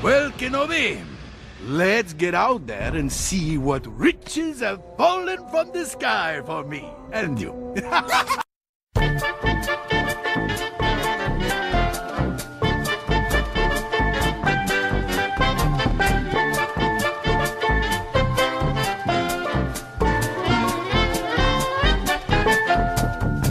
Well, Kenobi, let's get out there and see what riches have fallen from the sky for me and you.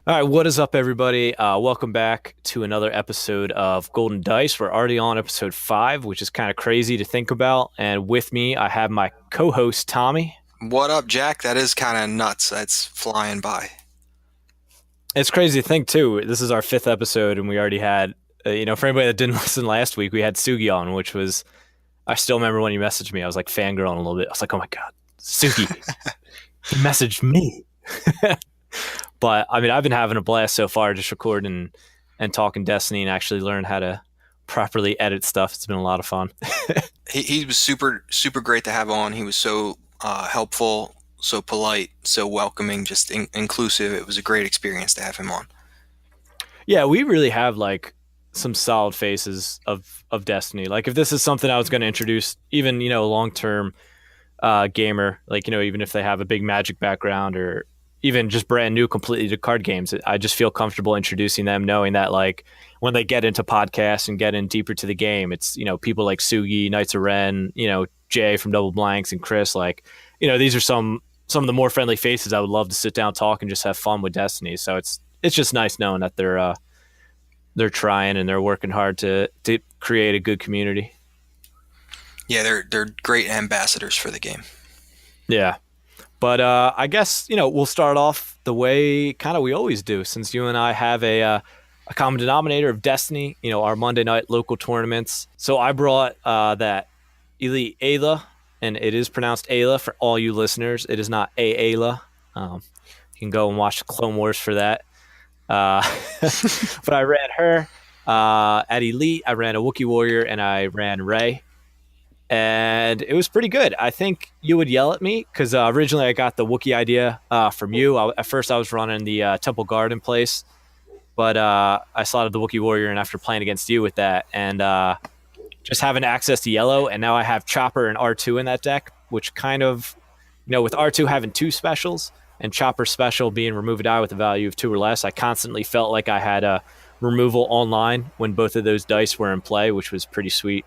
All right, what is up, everybody? Welcome back to another episode of Golden Dice. We're already on episode 5, which is kind of crazy to think about. And with me, I have my co-host, Tommy. What up, Jack? That is kind of nuts. That's flying by. It's crazy to think, too. This is our 5th episode, and we already had, for anybody that didn't listen last week, we had Sugi on, which was, I still remember when you messaged me, I was like fangirling a little bit. I was like, oh my God, Sugi, he messaged me. But, I mean, I've been having a blast so far just recording and talking Destiny and actually learn how to properly edit stuff. It's been a lot of fun. He was super, super great to have on. He was so helpful, so polite, so welcoming, just inclusive. It was a great experience to have him on. Yeah, we really have, some solid faces of Destiny. Like, if this is something I was going to introduce, even, a long-term gamer, even if they have a big Magic background or even just brand new completely to card games, I just feel comfortable introducing them, knowing that when they get into podcasts and get in deeper to the game, it's, people like Sugi, Knights of Ren, Jay from Double Blanks and Chris, these are some of the more friendly faces I would love to sit down, talk, and just have fun with Destiny. So it's just nice knowing that they're trying and they're working hard to create a good community. Yeah, they're great ambassadors for the game. Yeah. But I guess, we'll start off the way kind of we always do, since you and I have a common denominator of Destiny, our Monday night local tournaments. So I brought that Elite Ayla, and it is pronounced Ayla for all you listeners. It is not Ayla. You can go and watch Clone Wars for that. But I ran her at Elite. I ran a Wookiee Warrior, and I ran Rey. And it was pretty good. I think you would yell at me because originally I got the Wookiee idea from you. At first I was running the Temple Guard in place, but I slotted the Wookiee Warrior in after playing against you with that. And just having access to yellow, and now I have Chopper and R2 in that deck, which kind of, with R2 having 2 specials and Chopper special being remove a die with a value of 2 or less, I constantly felt like I had a removal online when both of those dice were in play, which was pretty sweet.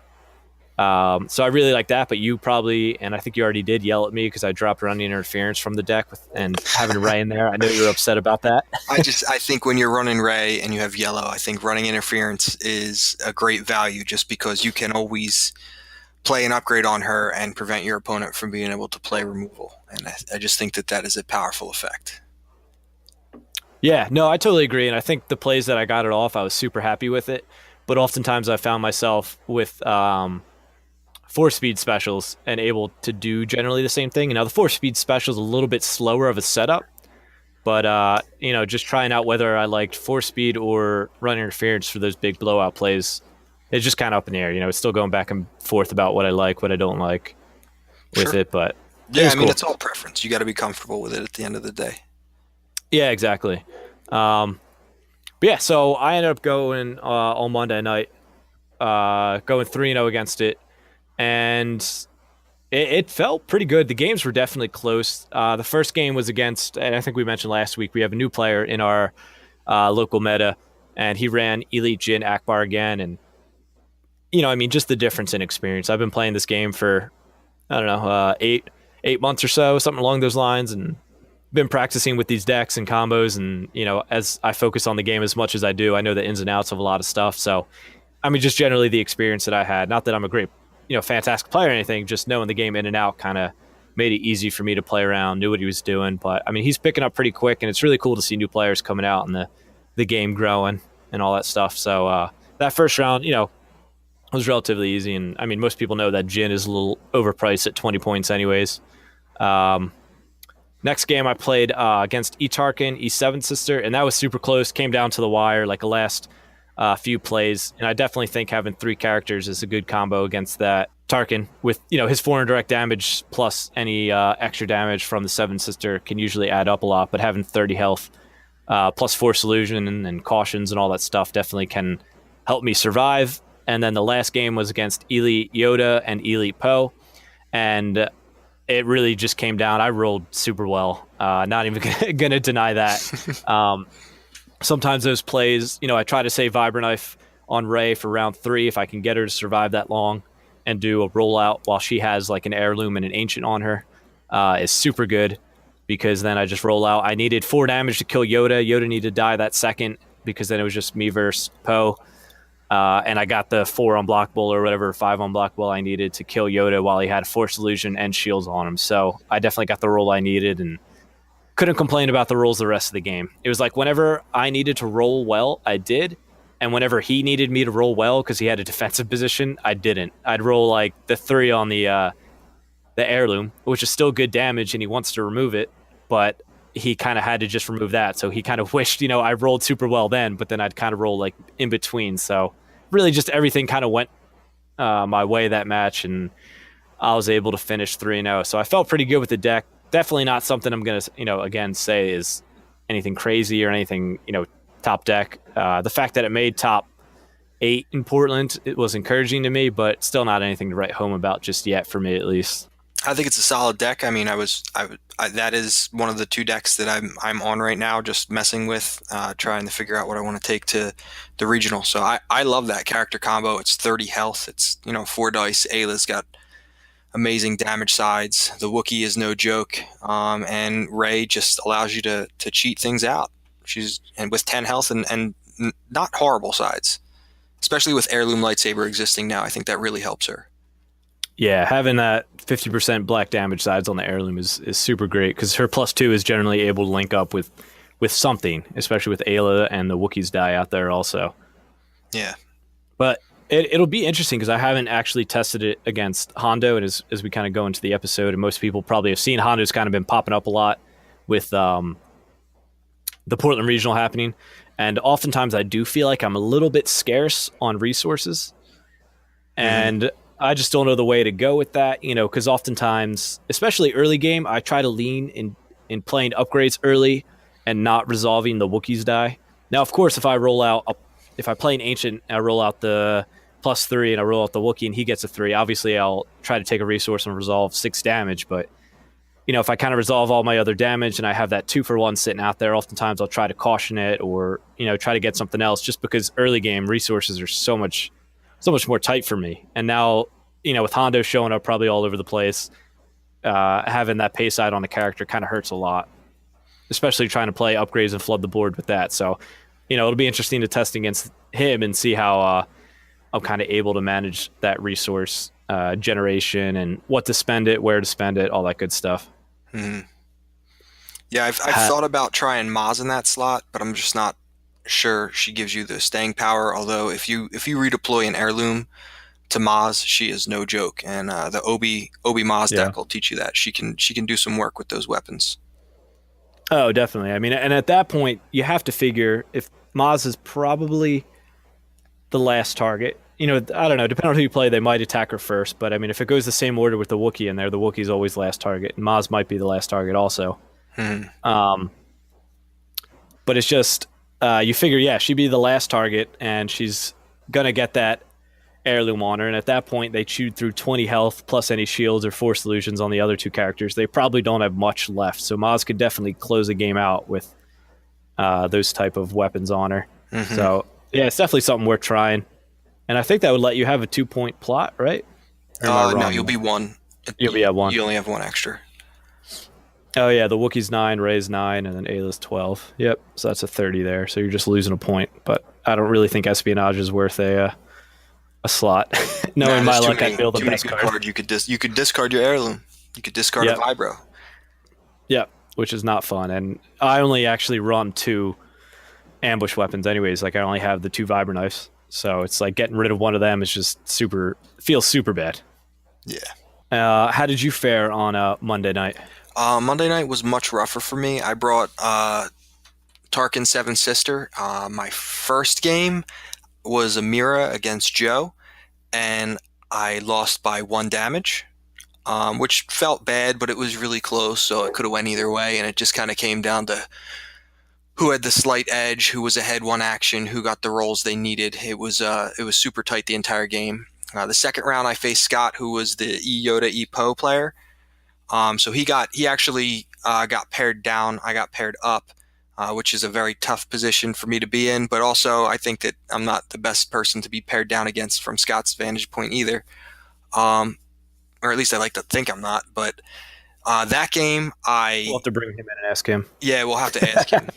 So I really like that, but you probably, and I think you already did, yell at me because I dropped running interference from the deck and having Rey in there. I know you were upset about that. I think when you're running Rey and you have yellow, I think running interference is a great value just because you can always play an upgrade on her and prevent your opponent from being able to play removal. And I just think that is a powerful effect. Yeah, no, I totally agree. And I think the plays that I got it off, I was super happy with it. But oftentimes I found myself with 4-speed specials and able to do generally the same thing. And now the 4-speed special is a little bit slower of a setup, but just trying out whether I liked 4-speed or run interference for those big blowout plays, it's just kind of up in the air. It's still going back and forth about what I like, what I don't like with it. But yeah, cool. It's all preference. You got to be comfortable with it at the end of the day. Yeah, exactly. But yeah, so I ended up going on Monday night, going 3-0 against it. And it felt pretty good. The games were definitely close. The first game was against, and I think we mentioned last week, we have a new player in our local meta, and he ran Elite Jin Akbar again. And, just the difference in experience. I've been playing this game for, 8 months or so, something along those lines, and been practicing with these decks and combos. And, as I focus on the game as much as I do, I know the ins and outs of a lot of stuff. So, just generally the experience that I had, not that I'm a great fantastic player or anything, just knowing the game in and out kind of made it easy for me to play around, knew what he was doing. But he's picking up pretty quick, and it's really cool to see new players coming out and the game growing and all that stuff. So that first round, was relatively easy. And most people know that Jin is a little overpriced at 20 points anyways. Next game I played against Tarkin, E7 sister, and that was super close. Came down to the wire, like a last few plays, and I definitely think having 3 characters is a good combo against that Tarkin with his 4 direct damage plus any extra damage from the 7 sister can usually add up a lot, but having 30 health plus Force Illusion and cautions and all that stuff definitely can help me survive. and then the last game was against Elite Yoda and Elite Poe, and it really just came down. I rolled super well. Not even gonna deny that. Sometimes those plays, I try to say Vibranife on Rey for round 3 if I can get her to survive that long, and do a rollout while she has like an heirloom and an ancient on her. Is super good, because then I just roll out. I needed 4 damage to kill Yoda. Yoda needed to die that second, because then it was just me versus Poe. And I got the 4 unblockable or whatever, 5 unblockable I needed to kill Yoda while he had Force Illusion and shields on him. So I definitely got the roll I needed and couldn't complain about the rolls the rest of the game. It was like whenever I needed to roll well, I did. And whenever he needed me to roll well because he had a defensive position, I didn't. I'd roll like the 3 on the heirloom, which is still good damage, and he wants to remove it, but he kind of had to just remove that. So he kind of wished, I rolled super well then, but then I'd kind of roll like in between. So really just everything kind of went my way that match, and I was able to finish 3-0. So I felt pretty good with the deck. Definitely not something I'm going to, again, say is anything crazy or anything, top deck. The fact that it made top 8 in Portland, it was encouraging to me, but still not anything to write home about just yet, for me at least. I think it's a solid deck. I mean, that is one of the 2 decks that I'm on right now, just messing with, trying to figure out what I want to take to the regional. So I love that character combo. It's 30 health. It's 4 dice. Ayla's got amazing damage sides. The Wookiee is no joke, and Rey just allows you to cheat things out. And with 10 health and not horrible sides, especially with heirloom lightsaber existing now. I think that really helps her. Yeah, having that 50% black damage sides on the heirloom is super great, because her +2 is generally able to link up with something, especially with Ayla and the Wookiees die out there also. Yeah. But it'll be interesting, because I haven't actually tested it against Hondo, and as we kind of go into the episode, and most people probably have seen, Hondo's kind of been popping up a lot with the Portland Regional happening, and oftentimes I do feel like I'm a little bit scarce on resources, and I just don't know the way to go with that, because oftentimes, especially early game, I try to lean in playing upgrades early and not resolving the Wookiees die. Now, of course, if I play an Ancient, I roll out the +3 and I roll out the Wookiee and he gets a 3, obviously I'll try to take a resource and resolve 6 damage, but if I kind of resolve all my other damage and I have that 2-for-1 sitting out there, oftentimes I'll try to caution it or, try to get something else, just because early game resources are so much more tight for me. And now, with Hondo showing up probably all over the place, having that pay side on the character kind of hurts a lot, especially trying to play upgrades and flood the board with that. So, it'll be interesting to test against him and see how I'm kind of able to manage that resource generation and what to spend it, where to spend it, all that good stuff. Mm-hmm. Yeah, I've thought about trying Maz in that slot, but I'm just not sure she gives you the staying power. Although if you redeploy an heirloom to Maz, she is no joke, and the Obi Maz deck will teach you that she can do some work with those weapons. Oh, definitely. I mean, and at that point, you have to figure if Maz is probably the last target. I don't know. Depending on who you play, they might attack her first. But I mean, if it goes the same order with the Wookiee in there, the Wookiee's always last target, and Maz might be the last target also. But it's just you figure, she'd be the last target, and she's gonna get that heirloom on her, and at that point they chewed through 20 health plus any shields or force illusions on the other 2 characters. They probably don't have much left, so Maz could definitely close the game out with those type of weapons on her. So yeah, it's definitely something worth trying, and I think that would let you have a 2-point plot, right? No, you'll be 1. You'll be at 1. You only have 1 extra. Oh yeah, the Wookiee's 9, Rey's 9, and then Ayla's 12. Yep, so that's a 30 there, so you're just losing a point, but I don't really think espionage is worth a slot. Knowing my luck, I feel the best card. You could discard your heirloom. You could discard a vibro. Yeah, which is not fun. And I only actually run 2 ambush weapons anyways. Like I only have the 2 vibro knives. So it's like getting rid of one of them is just feels super bad. Yeah. How did you fare on Monday night? Monday night was much rougher for me. I brought Tarkin 7 Sister. My first game was Amira against Joe, and I lost by 1 damage, which felt bad, but it was really close, so it could have went either way, and it just kind of came down to who had the slight edge, who was ahead one action, who got the rolls they needed. It was super tight the entire game. The second round, I faced Scott, who was the E Yoda E Poe player. So he actually got paired down. I got paired up, which is a very tough position for me to be in. But also, I think that I'm not the best person to be paired down against from Scott's vantage point either. Or at least I like to think I'm not. But that game, We'll have to bring him in and ask him. yeah, we'll have to ask him.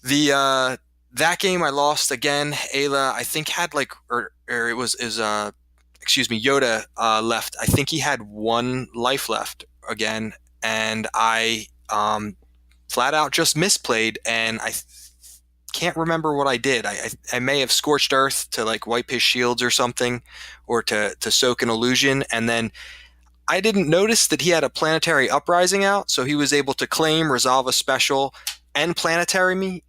The that game I lost again. Ayla, I think had like, or it was excuse me, Yoda left. I think he had one life left again, and I flat out just misplayed, and I can't remember what I did. I may have scorched earth to like wipe his shields or something, or to soak an illusion, and then I didn't notice that he had a planetary uprising out, so he was able to claim, resolve a special, and planetary me,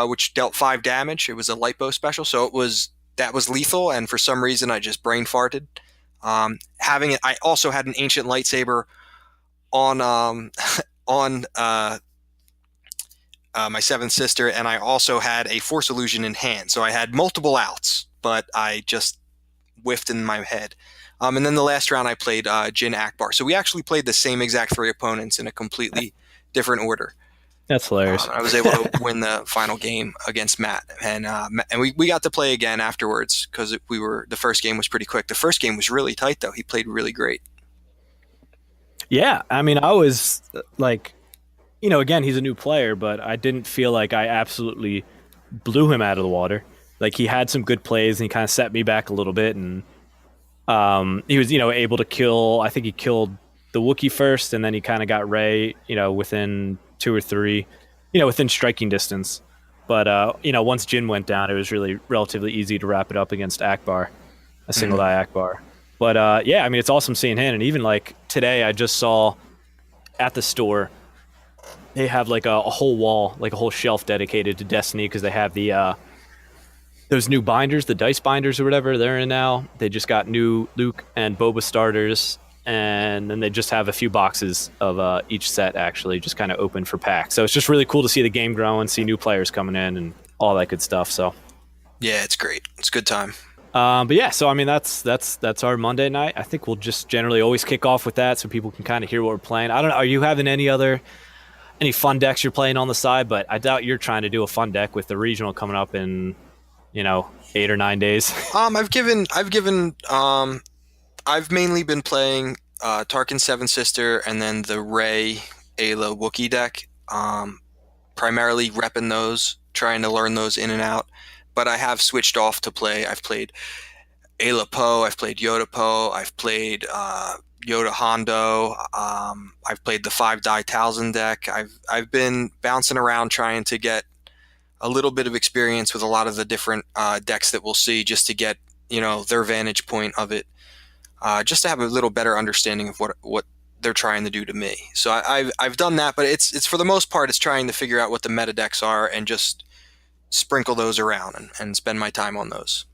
which dealt 5 damage. It was a lipo special, so that was lethal, and for some reason I just brain farted. Having it, I also had an ancient lightsaber on on my seventh sister, and I also had a force illusion in hand. So I had multiple outs, but I just whiffed in my head. And then the last round I played Jin Akbar. So we actually played the same exact 3 opponents in a completely different order. That's hilarious. I was able to win the final game against Matt, and we got to play again afterwards because the first game was pretty quick. The first game was really tight though. He played really great. Yeah, I mean, I was like, again, he's a new player, but I didn't feel like I absolutely blew him out of the water. Like he had some good plays and he kind of set me back a little bit, and he was able to kill. I think he killed the Wookiee first, and then he kind of got Rey, within 2 or 3, within striking distance. But once Jin went down, it was really relatively easy to wrap it up against Akbar, a single die Akbar. But yeah, I mean, it's awesome seeing him. And even like today, I just saw at the store they have like a whole wall, like a whole shelf dedicated to Destiny, because they have the those new binders, the dice binders or whatever they're in now. They just got new Luke and Boba starters, and then they just have a few boxes of each set actually just kind of open for packs. So it's just really cool to see the game growing, see new players coming in and all that good stuff. So yeah, it's great. It's a good time. But yeah, so I mean that's our Monday night. I think we'll just generally always kick off with that so people can kind of hear what we're playing. I don't know, are you having any fun decks you're playing on the side? But I doubt you're trying to do a fun deck with the regional coming up in 8 or 9 days. I've mainly been playing Tarkin Seven Sister and then the Rey Ayla Wookiee deck. Primarily repping those, trying to learn those in and out. But I have switched off to play. I've played Ayla Poe, I've played Yoda Poe, I've played Yoda Hondo, I've played the 5-die Talzin deck. I've been bouncing around trying to get a little bit of experience with a lot of the different decks that we'll see, just to get their vantage point of it, just to have a little better understanding of what they're trying to do to me. So I've done that, but it's for the most part it's trying to figure out what the meta decks are and just sprinkle those around and spend my time on those.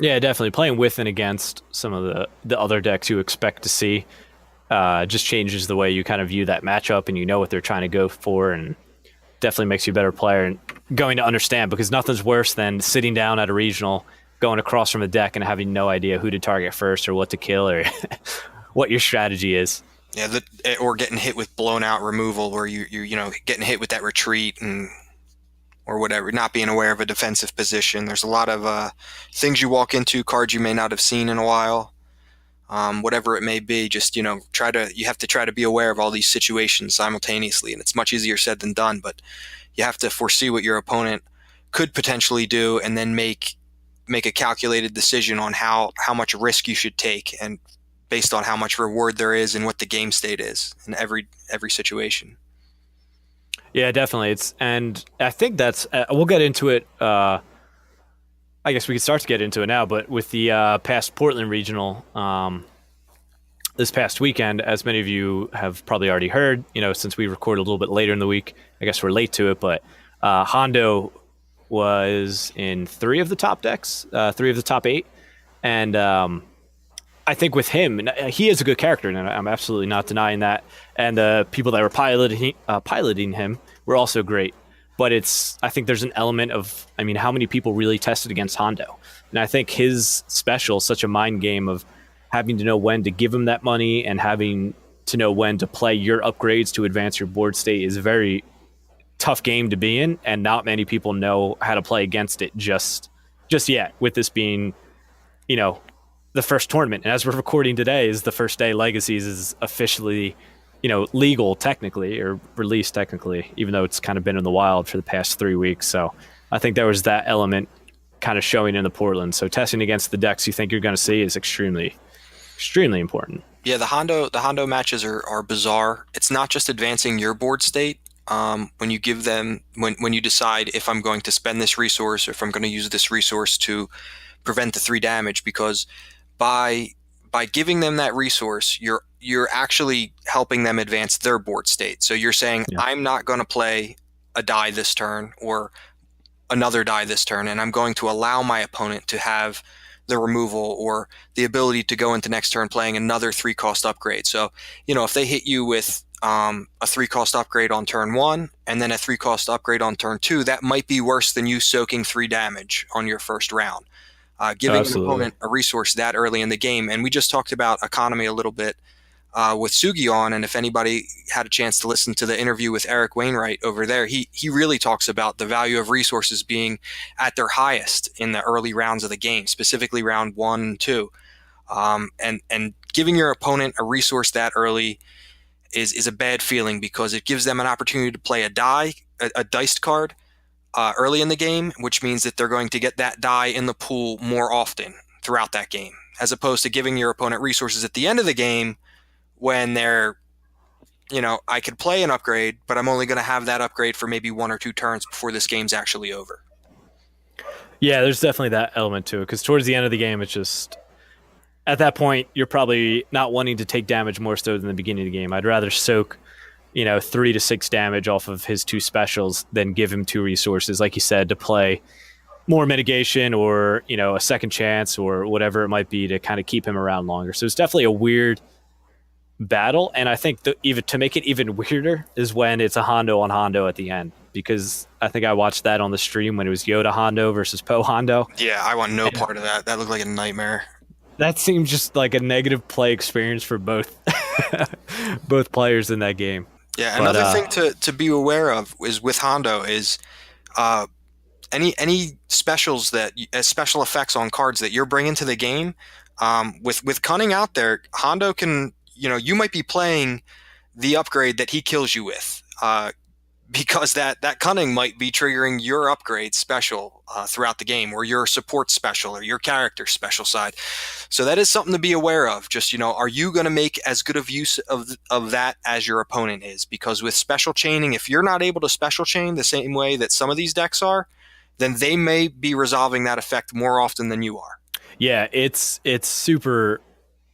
Yeah, definitely playing with and against some of the other decks you expect to see just changes the way you kind of view that matchup, and what they're trying to go for, and definitely makes you a better player and going to understand, because nothing's worse than sitting down at a regional, going across from a deck and having no idea who to target first or what to kill or what your strategy is. Yeah, or getting hit with blown out removal, or you getting hit with that retreat or whatever, not being aware of a defensive position. There's a lot of things you walk into, cards you may not have seen in a while, whatever it may be. Just you have to try to be aware of all these situations simultaneously, and it's much easier said than done. But you have to foresee what your opponent could potentially do, and then make a calculated decision on how much risk you should take, and based on how much reward there is and what the game state is in every situation. Yeah, definitely. And I think that's we'll get into it. I guess we could start to get into it now, but with the past Portland regional this past weekend, as many of you have probably already heard, since we recorded a little bit later in the week, I guess we're late to it, but Hondo was in 3 of the top decks, 3 of the top 8, and I think with him, he is a good character, and I'm absolutely not denying that. And the people that were piloting him were also great. But I think there's an element of, I mean, how many people really tested against Hondo? And I think his special is such a mind game of having to know when to give him that money and having to know when to play your upgrades to advance your board state is a very tough game to be in, and not many people know how to play against it just yet, with this being, you know, the first tournament. And as we're recording today is the first day Legacies is officially, legal technically, or released technically, even though it's kind of been in the wild for the past 3 weeks. So I think there was that element kind of showing in the Portland. So testing against the decks you think you're going to see is extremely, extremely important. Yeah, the Hondo matches are bizarre. It's not just advancing your board state. When you give them, when you decide if I'm going to spend this resource or if I'm going to use this resource to prevent the 3 damage, because by giving them that resource, you're actually helping them advance their board state. So you're saying, Yeah. I'm not going to play a die this turn or another die this turn, and I'm going to allow my opponent to have the removal or the ability to go into next turn playing another 3-cost upgrade. So, if they hit you with a 3-cost upgrade on turn 1 and then a 3-cost upgrade on turn 2, that might be worse than you soaking 3 damage on your first round. Giving an opponent a resource that early in the game. And we just talked about economy a little bit with Sugion, and if anybody had a chance to listen to the interview with Eric Wainwright over there, he really talks about the value of resources being at their highest in the early rounds of the game, specifically round 1 and 2. And giving your opponent a resource that early is a bad feeling, because it gives them an opportunity to play a diced card early in the game, which means that they're going to get that die in the pool more often throughout that game, as opposed to giving your opponent resources at the end of the game when they're, I could play an upgrade, but I'm only going to have that upgrade for maybe 1 or 2 turns before this game's actually over. Yeah, there's definitely that element to it, because towards the end of the game, it's just, at that point, you're probably not wanting to take damage more so than the beginning of the game. I'd rather soak, 3 to 6 damage off of his 2 specials than give him 2 resources, like you said, to play more mitigation or, a second chance or whatever it might be to kind of keep him around longer. So it's definitely a weird battle, and I think even to make it even weirder is when it's a Hondo on Hondo at the end, because I think I watched that on the stream when it was Yoda Hondo versus Poe Hondo. Yeah, I want no part of that. That looked like a nightmare. That seems just like a negative play experience for both both players in that game. Yeah, another thing to be aware of is with Hondo is any specials special effects on cards that you're bringing to the game. With Cunning out there, Hondo can, you might be playing the upgrade that he kills you with, because that Cunning might be triggering your upgrade special throughout the game, or your support special, or your character special side. So that is something to be aware of. Just, are you going to make as good of use of that as your opponent is? Because with special chaining, if you're not able to special chain the same way that some of these decks are, then they may be resolving that effect more often than you are. Yeah, it's super,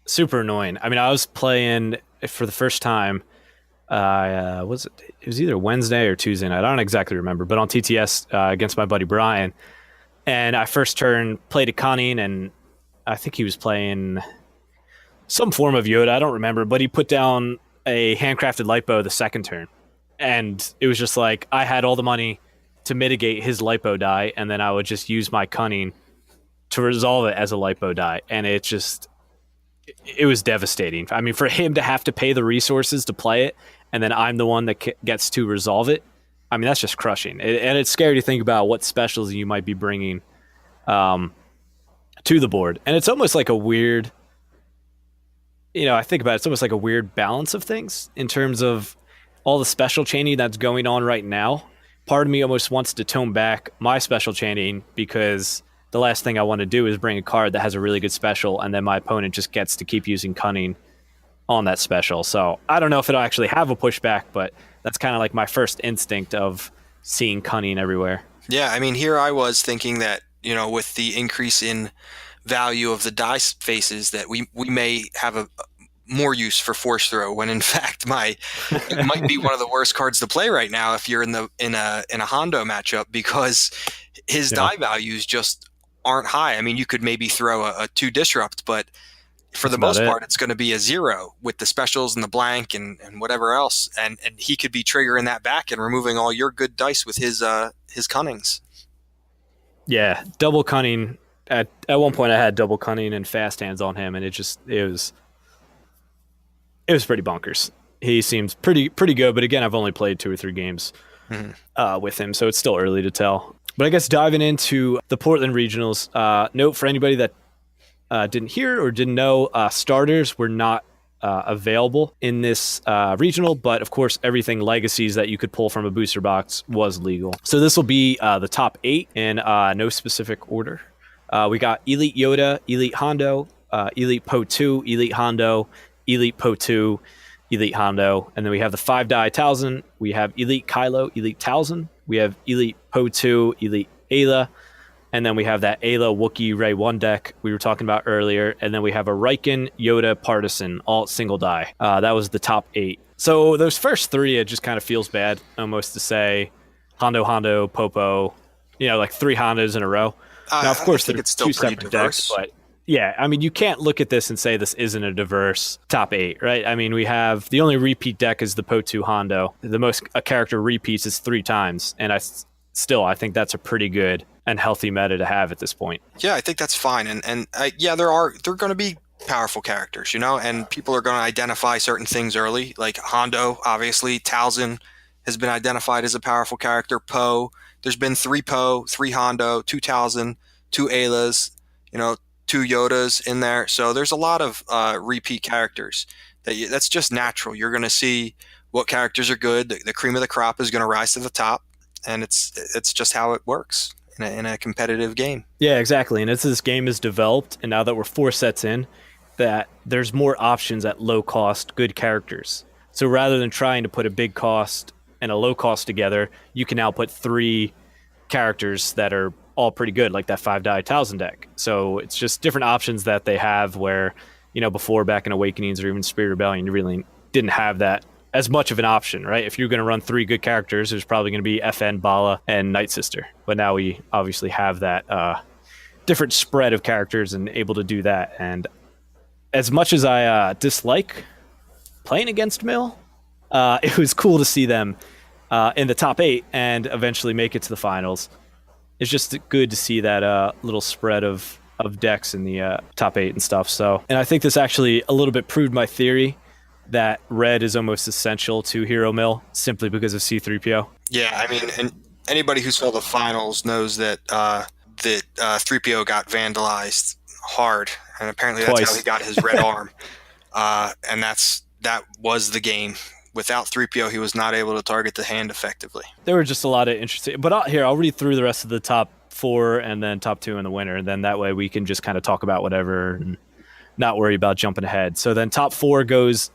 super annoying. I mean, I was playing for the first time. It was either Wednesday or Tuesday night. I don't exactly remember, but on TTS against my buddy Brian. And I first turn played a Cunning, and I think he was playing some form of Yoda. I don't remember, but he put down a handcrafted lipo the second turn. And it was just like, I had all the money to mitigate his lipo die, and then I would just use my Cunning to resolve it as a lipo die. And it was devastating. I mean, for him to have to pay the resources to play it, and then I'm the one that gets to resolve it, I mean, that's just crushing. And it's scary to think about what specials you might be bringing to the board. And it's almost like a weird, I think about it, it's almost like a weird balance of things in terms of all the special chaining that's going on right now. Part of me almost wants to tone back my special chaining, because the last thing I want to do is bring a card that has a really good special, and then my opponent just gets to keep using Cunning on that special. So I don't know if it'll actually have a pushback, but that's kind of like my first instinct of seeing Cunning everywhere. Yeah, I mean, here I was thinking that, with the increase in value of the die faces, that we may have a more use for Force Throw, when in fact it might be one of the worst cards to play right now if you're in a Hondo matchup, because his die values just aren't high. I mean, you could maybe throw a 2 disrupt, but for the most part, it's going to be a 0 with the specials and the blank and whatever else. And he could be triggering that back and removing all your good dice with his cunnings. Yeah, double cunning. At one point, I had double cunning and fast hands on him, and it was pretty bonkers. He seems pretty good, but again, I've only played 2 or 3 games with him, so it's still early to tell. But I guess diving into the Portland regionals, note for anybody that didn't hear or didn't know, starters were not available in this regional, but of course everything legacies that you could pull from a booster box was legal. So this will be the top 8 in no specific order. We got Elite Yoda, Elite Hondo, Elite Po 2, Elite Hondo, Elite Po 2, Elite Hondo, and then we have the 5-die Talzin. We have Elite Kylo, Elite Talzin. We have Elite Po 2, Elite Ayla, and then we have that Ayla Wookiee Ray 1 deck we were talking about earlier, and then we have a Riken, Yoda, Partisan, all single die. That was the top 8. So those first 3, it just kind of feels bad almost to say Hondo, Popo, like 3 Hondos in a row. Now, of course, they're 2 separate decks, but yeah, I mean, you can't look at this and say this isn't a diverse top 8, right? I mean, we have the only repeat deck is the Po 2 Hondo. The most a character repeats is 3 times, and I think that's a pretty good and healthy meta to have at this point. Yeah, I think that's fine, and yeah, they're going to be powerful characters, and people are going to identify certain things early, like Hondo, obviously. Talzin has been identified as a powerful character. Poe, there's been 3 Poe, 3 Hondo, 2 Talzin, 2 Aylas, 2 Yodas in there. So there's a lot of repeat characters. That's just natural. You're going to see what characters are good. The cream of the crop is going to rise to the top, and it's just how it works in a competitive game. Yeah, exactly. And as this game is developed, and now that we're 4 sets in, that there's more options at low cost, good characters. So rather than trying to put a big cost and a low cost together, you can now put 3 characters that are all pretty good, like that 5-die Talzin deck. So it's just different options that they have where, before back in Awakenings or even Spirit Rebellion, you really didn't have that as much of an option, right? If you're going to run 3 good characters, there's probably going to be FN, Bala, and Night Sister. But now we obviously have that different spread of characters and able to do that. And as much as I dislike playing against Mill, it was cool to see them in the top 8 and eventually make it to the finals. It's just good to see that little spread of decks in the top 8 and stuff. So, and I think this actually a little bit proved my theory that red is almost essential to Hero Mill simply because of C-3PO. Yeah, I mean, and anybody who saw the finals knows that 3PO got vandalized hard, and apparently that's Twice. how he got his red arm. And that was the game. Without 3PO, he was not able to target the hand effectively. There were just a lot of interesting... But I'll read through the rest of the top 4 and then top 2 in the winner, and then that way we can just kind of talk about whatever and not worry about jumping ahead. So then top 4 goes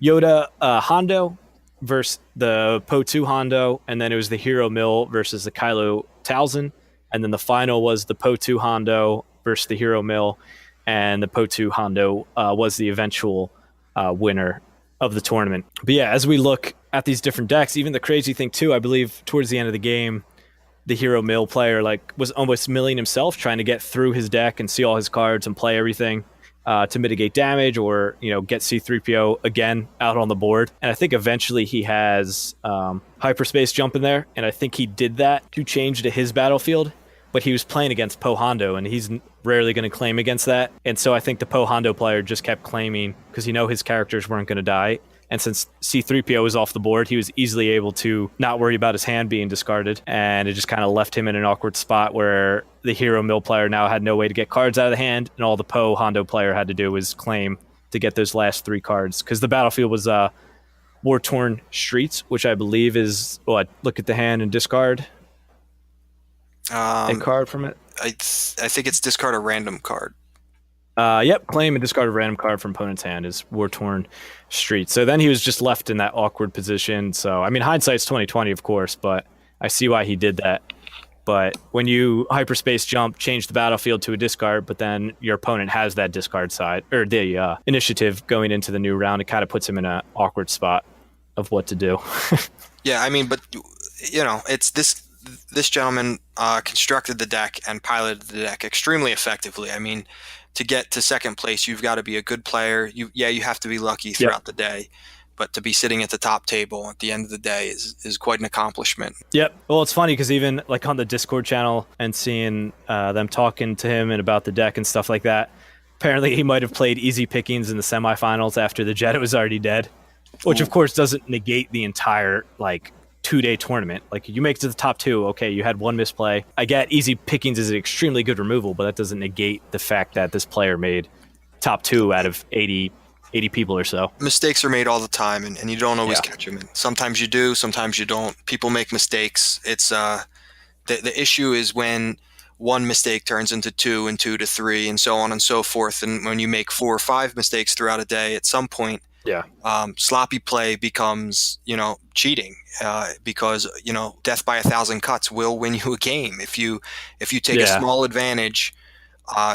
Yoda Hondo versus the Po 2 Hondo, and then it was the Hero Mill versus the Kylo Talzin, and then the final was the Po 2 Hondo versus the Hero Mill, and the Po 2 Hondo was the eventual winner of the tournament. But yeah, as we look at these different decks, even the crazy thing too, I believe towards the end of the game, the Hero Mill player was almost milling himself, trying to get through his deck and see all his cards and play everything to mitigate damage or get C-3PO again out on the board. And I think eventually he has hyperspace jump in there, and I think he did that to change to his battlefield. But he was playing against Po Hondo, and he's rarely going to claim against that. And so I think the Po Hondo player just kept claiming because his characters weren't going to die. And since C-3PO was off the board, he was easily able to not worry about his hand being discarded. And it just kind of left him in an awkward spot where the Hero Mill player now had no way to get cards out of the hand, and all the Po Hondo player had to do was claim to get those last 3 cards. Because the battlefield was War-Torn Streets, which I believe is, look at the hand and discard a card from it. I think it's discard a random card. Yep, claim and discard a random card from opponent's hand is War-Torn Street. So then he was just left in that awkward position. So, I mean, hindsight's 2020, of course, but I see why he did that. But when you hyperspace jump, change the battlefield to a discard, but then your opponent has that discard side, or the initiative going into the new round, it kind of puts him in an awkward spot of what to do. Yeah, I mean, but, it's this gentleman constructed the deck and piloted the deck extremely effectively. I mean, to get to second place, you've got to be a good player. You have to be lucky throughout the day. But to be sitting at the top table at the end of the day is quite an accomplishment. Yep. Well, it's funny because even like on the Discord channel and seeing them talking to him and about the deck and stuff like that, apparently he might have played easy pickings in the semifinals after the Jetta was already dead, which of course doesn't negate the entire like 2-day tournament. Like you make it to the top 2, okay, you had one misplay. I get easy pickings is an extremely good removal, but that doesn't negate the fact that this player made top 2 out of 80 people or so. Mistakes are made all the time, and you don't always catch them. And sometimes you do, sometimes you don't. People make mistakes. It's the issue is when one mistake turns into 2 and 2 to 3 and so on and so forth. And when you make 4 or 5 mistakes throughout a day, at some point, sloppy play becomes, cheating, because, death by 1,000 cuts will win you a game. If you take a small advantage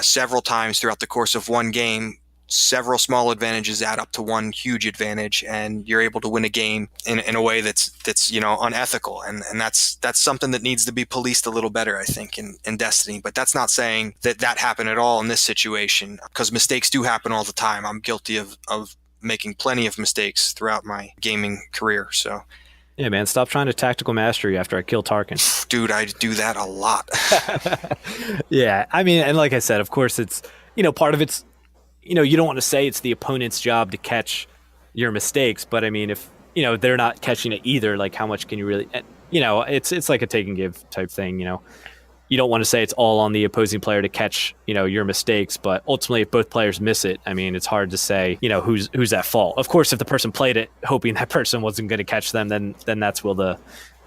several times throughout the course of one game, several small advantages add up to one huge advantage, and you're able to win a game in a way that's unethical, and that's something that needs to be policed a little better, I think, in Destiny. But that's not saying that happened at all in this situation, because mistakes do happen all the time. I'm guilty of making plenty of mistakes throughout my gaming career. So yeah, man, stop trying to tactical mastery after I kill Tarkin. Dude, I do that a lot. Yeah, I mean, and like I said, of course it's part of it's you don't want to say it's the opponent's job to catch your mistakes, but I mean, if they're not catching it either, like how much can you really? It's like a take and give type thing. You don't want to say it's all on the opposing player to catch your mistakes, but ultimately, if both players miss it, I mean, it's hard to say who's at fault. Of course, if the person played it hoping that person wasn't going to catch them, then that's where the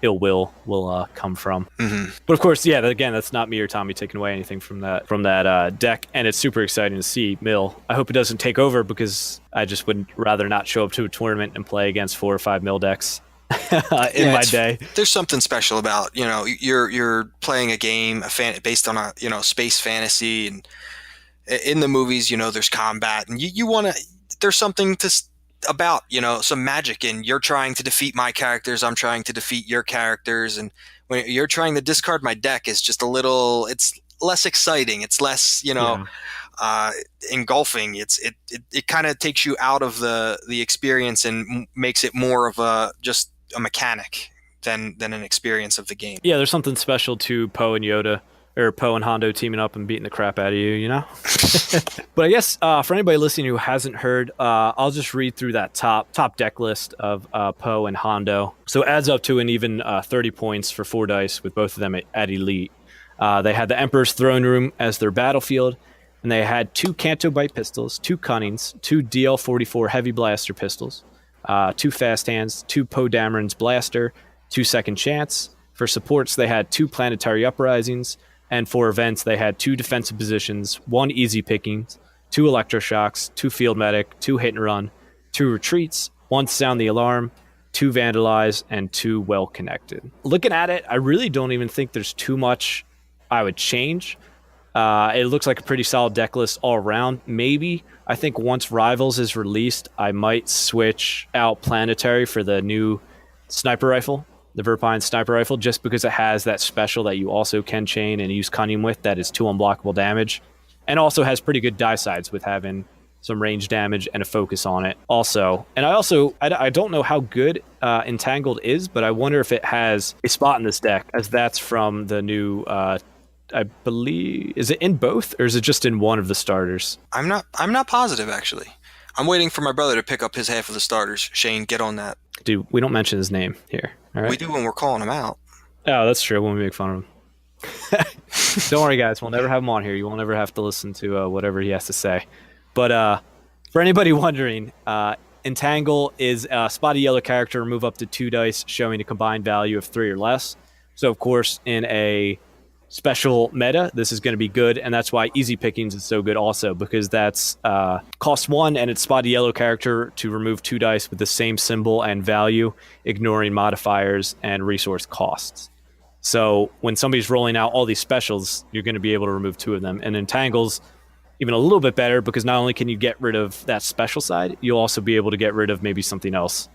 ill will come from. Mm-hmm. But of course, again, that's not me or Tommy taking away anything from that deck, and it's super exciting to see Mill. I hope it doesn't take over, because I just would rather not show up to a tournament and play against 4 or 5 Mill decks in my day. There's something special about you're playing a game based on a space fantasy, and in the movies there's combat, and you want to. There's something about some magic, and you're trying to defeat my characters, I'm trying to defeat your characters, and when you're trying to discard my deck, it's just it's less exciting, it's less engulfing. It kind of takes you out of the experience and makes it more of just a mechanic than an experience of the game. Yeah, there's something special to Poe and Yoda, or Poe and Hondo teaming up and beating the crap out of you, But I guess for anybody listening who hasn't heard, I'll just read through that top deck list of Poe and Hondo. So it adds up to an even 30 points for 4 dice with both of them at Elite. They had the Emperor's Throne Room as their battlefield, and they had 2 Canto Bite pistols, 2 Cunnings, 2 DL-44 Heavy Blaster pistols, 2 Fast Hands, 2 Poe Dameron's Blaster, 2 Second Chance. For supports, they had 2 Planetary Uprisings, and for events, they had 2 defensive positions, 1 easy pickings, 2 electroshocks, 2 field medic, 2 hit and run, 2 retreats, 1 sound the alarm, 2 vandalize, and 2 well connected. Looking at it, I really don't even think there's too much I would change. It looks like a pretty solid deck list all around. Maybe, I think once Rivals is released, I might switch out Planetary for the new sniper rifle, the Verpine sniper rifle, just because it has that special that you also can chain and use Cunning with, that is 2 unblockable damage, and also has pretty good die sides with having some range damage and a focus on it also. And I don't know how good Entangled is, but I wonder if it has a spot in this deck, as that's from the new I believe, is it in both, or is it just in one of the starters? I'm not positive, actually. I'm waiting for my brother to pick up his half of the starters. Shane, get on that. Dude, we don't mention his name here. All right? We do when we're calling him out. Oh, that's true, when we make fun of him. Don't worry, guys. We'll never have him on here. You won't ever have to listen to whatever he has to say. But for anybody wondering, Entangle is a spotty yellow character. Remove up to 2 dice, showing a combined value of 3 or less. So, of course, in a special meta, this is going to be good, and that's why Easy Pickings is so good also, because that's cost 1 and it's spotty yellow character to remove 2 dice with the same symbol and value, ignoring modifiers and resource costs. So when somebody's rolling out all these specials, you're going to be able to remove 2 of them. And Entangle's even a little bit better, because not only can you get rid of that special side, you'll also be able to get rid of maybe something else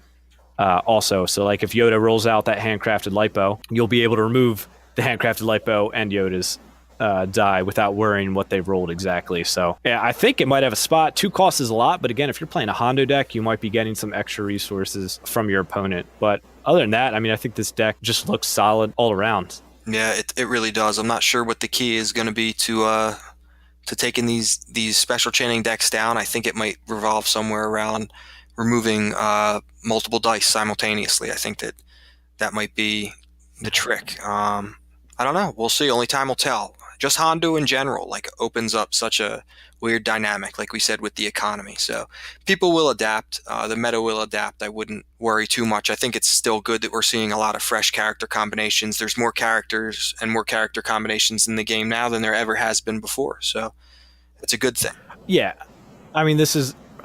also. So like if Yoda rolls out that handcrafted light bow, you'll be able to remove the handcrafted light bow and Yoda's die without worrying what they rolled exactly. So yeah, I think it might have a spot. 2 costs is a lot, but again, if you're playing a Hondo deck, you might be getting some extra resources from your opponent. But other than that, I mean, I think this deck just looks solid all around. Yeah, it really does. I'm not sure what the key is going to be to taking these special chaining decks down. I think it might revolve somewhere around removing multiple dice simultaneously. I think that might be the trick. I don't know. We'll see. Only time will tell. Just Hondo in general, like, opens up such a weird dynamic, like we said, with the economy. So people will adapt. The meta will adapt. I wouldn't worry too much. I think it's still good that we're seeing a lot of fresh character combinations. There's more characters and more character combinations in the game now than there ever has been before. So it's a good thing. Yeah. I mean,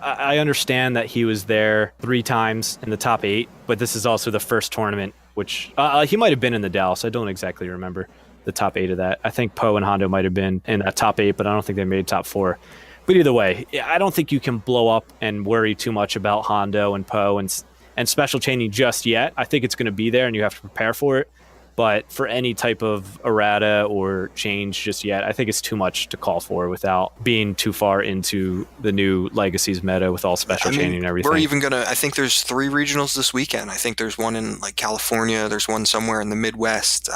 I understand that he was there 3 times in the top 8, but this is also the first tournament, which he might have been in the Dallas. I don't exactly remember the top 8 of that. I think Poe and Hondo might have been in that top 8, but I don't think they made top 4. But either way, I don't think you can blow up and worry too much about Hondo and Poe and special chaining just yet. I think it's going to be there and you have to prepare for it. But for any type of errata or change just yet, I think it's too much to call for without being too far into the new Legacies meta with all special chaining and everything. We're even going to, I think there's 3 regionals this weekend. I think there's one in like California. There's one somewhere in the Midwest.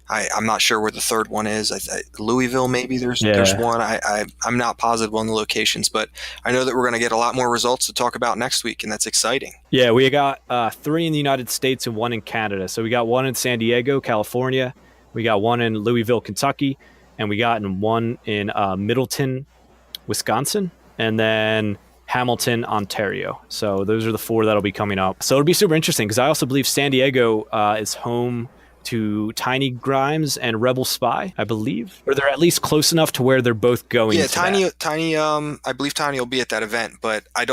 I'm not sure where the third one is. Louisville, maybe there's one. I'm not positive on the locations, but I know that we're going to get a lot more results to talk about next week, and that's exciting. Yeah, we got 3 in the United States and 1 in Canada. So we got 1 in San Diego, California. We got 1 in Louisville, Kentucky, and we got 1 in Middleton, Wisconsin, and then Hamilton, Ontario. So those are the 4 that'll be coming up. So it'll be super interesting because I also believe San Diego is home to Tiny Grimes and Rebel Spy, I believe, or they're at least close enough to where they're both going. Yeah, Tiny. I believe Tiny will be at that event, but I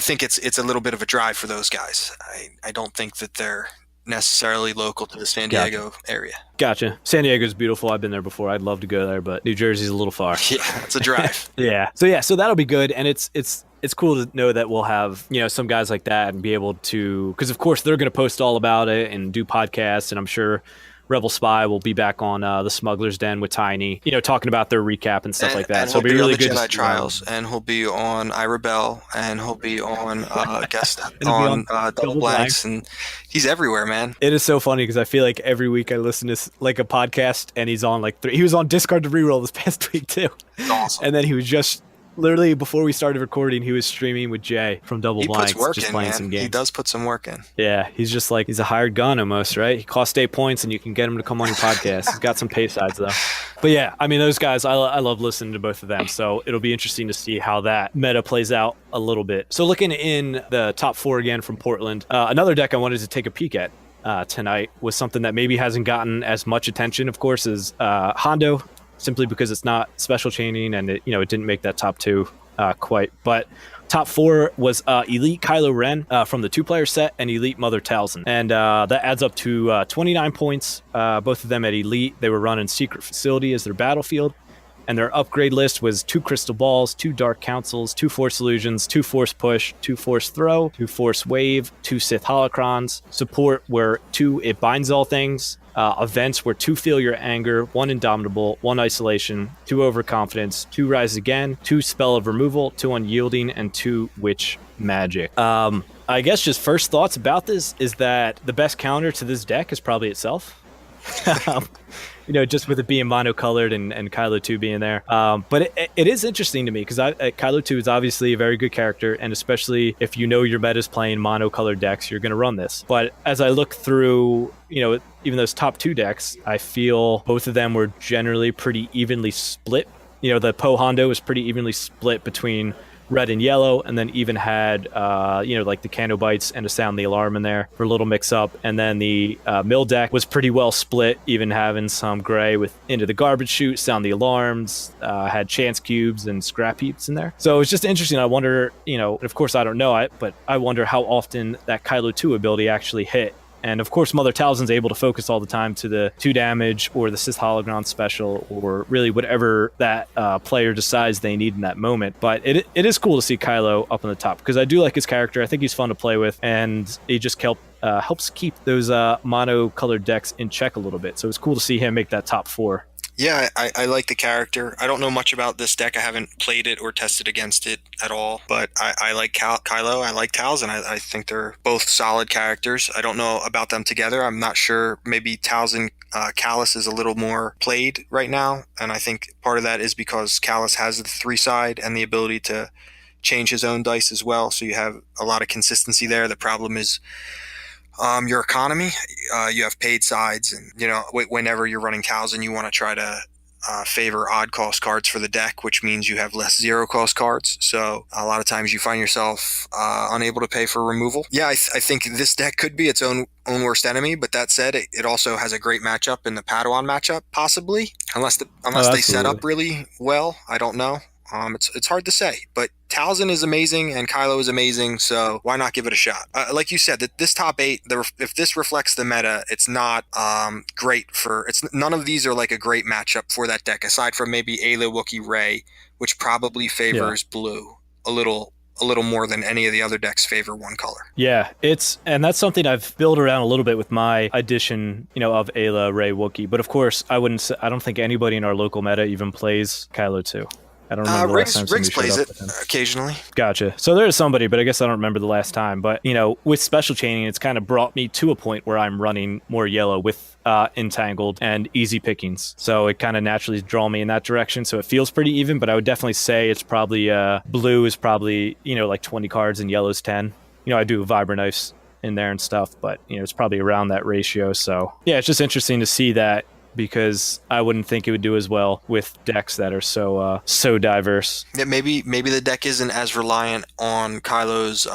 think it's a little bit of a drive for those guys. I don't think that they're necessarily local to the San Diego area. Gotcha. San Diego's beautiful. I've been there before. I'd love to go there, but New Jersey's a little far. Yeah, it's a drive. Yeah. So that'll be good, and it's cool to know that we'll have, some guys like that and be able to, because of course they're going to post all about it and do podcasts, and I'm sure Rebel Spy will be back on the Smuggler's Den with Tiny, talking about their recap and stuff like that. And so it'll be really good. Jedi Trials, and he'll be on I Rebel, and he'll be on guest on Double Blanks, and he's everywhere, man. It is so funny because I feel like every week I listen to like a podcast, and he's on like 3. He was on Discard to Reroll this past week too. It's awesome. And then he was just literally before we started recording, he was streaming with Jay from Double Blanks, just playing some games. He does put some work in. Yeah, he's just like, he's a hired gun almost, right? He costs 8 points and you can get him to come on your podcast. He's got some pay sides though. But yeah, I mean, those guys, I love listening to both of them. So it'll be interesting to see how that meta plays out a little bit. So looking in the top 4 again from Portland, another deck I wanted to take a peek at tonight was something that maybe hasn't gotten as much attention, of course, as Hondo, simply because it's not special chaining and it didn't make that top 2 quite. But top 4 was Elite Kylo Ren from the 2-player set and Elite Mother Talzin. And that adds up to 29 points, both of them at Elite. They were running Secret Facility as their battlefield. And their upgrade list was 2 Crystal Balls, 2 Dark Councils, 2 Force Illusions, 2 Force Push, 2 Force Throw, 2 Force Wave, 2 Sith Holocrons. Support were 2 It Binds All Things. Events were 2 Feel Your Anger, 1 Indomitable, 1 Isolation, 2 Overconfidence, 2 Rise Again, 2 Spell of Removal, 2 Unyielding, and 2 Witch Magic. I guess just first thoughts about this is that the best counter to this deck is probably itself. Just with it being monocolored and Kylo 2 being there. But it is interesting to me because Kylo 2 is obviously a very good character, and especially if your meta's playing monocolored decks, you're going to run this. But as I look through, even those top 2 decks, I feel both of them were generally pretty evenly split. The Poe Hondo was pretty evenly split between red and yellow, and then even had like the Cano Bites and a Sound the Alarm in there for a little mix up. And then the mill deck was pretty well split, even having some gray with Into the Garbage Chute, Sound the Alarms, had Chance Cubes and Scrap Heaps in there. So it's just interesting. I wonder, of course I don't know it, but I wonder how often that Kylo 2 ability actually hit. And of course, Mother Talzin's able to focus all the time to the 2 damage or the Sith Hologram special, or really whatever that player decides they need in that moment. But it is cool to see Kylo up on the top because I do like his character. I think he's fun to play with, and he just helps keep those monocolored decks in check a little bit. So it's cool to see him make that top 4. Yeah, I like the character. I don't know much about this deck. I haven't played it or tested against it at all, but I like Kylo. I like Talzin. I think they're both solid characters. I don't know about them together. I'm not sure. Maybe Talzin Callus is a little more played right now, and I think part of that is because Callus has the 3 side and the ability to change his own dice as well. So you have a lot of consistency there. The problem is your economy. You have paid sides, and whenever you're running Talzin, you want to try to favor odd cost cards for the deck, which means you have less 0 cost cards. So a lot of times you find yourself unable to pay for removal. Yeah, I think this deck could be its own worst enemy. But that said, it also has a great matchup in the Padawan matchup, possibly, unless they set up really well. I don't know. It's hard to say, but Talzin is amazing and Kylo is amazing, so why not give it a shot? Like you said, that this top 8, if this reflects the meta, it's not great for. None of these are like a great matchup for that deck, aside from maybe Ayla, Wookiee, Rey, which probably favors blue a little more than any of the other decks favor one color. Yeah, and that's something I've built around a little bit with my addition, of Ayla, Rey, Wookiee. But of course, I don't think anybody in our local meta even plays Kylo 2. I don't remember the last time Riggs plays it occasionally. Gotcha. So there is somebody, but I guess I don't remember the last time. But, with special chaining, it's kind of brought me to a point where I'm running more yellow with entangled and easy pickings. So it kind of naturally draw me in that direction. So it feels pretty even, but I would definitely say it's probably blue is probably, like 20 cards and yellow's 10. I do Vibra Knives in there and stuff, but, it's probably around that ratio. So, yeah, it's just interesting to see that, because I wouldn't think it would do as well with decks that are so diverse. Yeah, maybe the deck isn't as reliant on Kylo's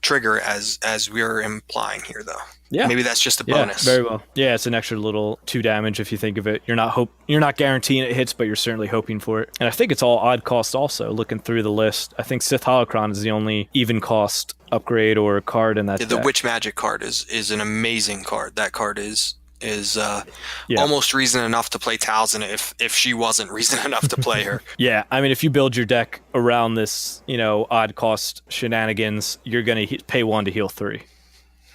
trigger as we're implying here, though. Yeah, maybe that's just a bonus. Yeah, very well. Yeah, it's an extra little 2 damage if you think of it. You're not guaranteeing it hits, but you're certainly hoping for it. And I think it's all odd cost. Also, looking through the list, I think Sith Holocron is the only even cost upgrade or card in that. Yeah, the Witch Magic card is an amazing card. That card is almost reason enough to play Talzin if she wasn't reason enough to play her. Yeah, I mean, if you build your deck around this, odd cost shenanigans, you're going to pay 1 to heal 3.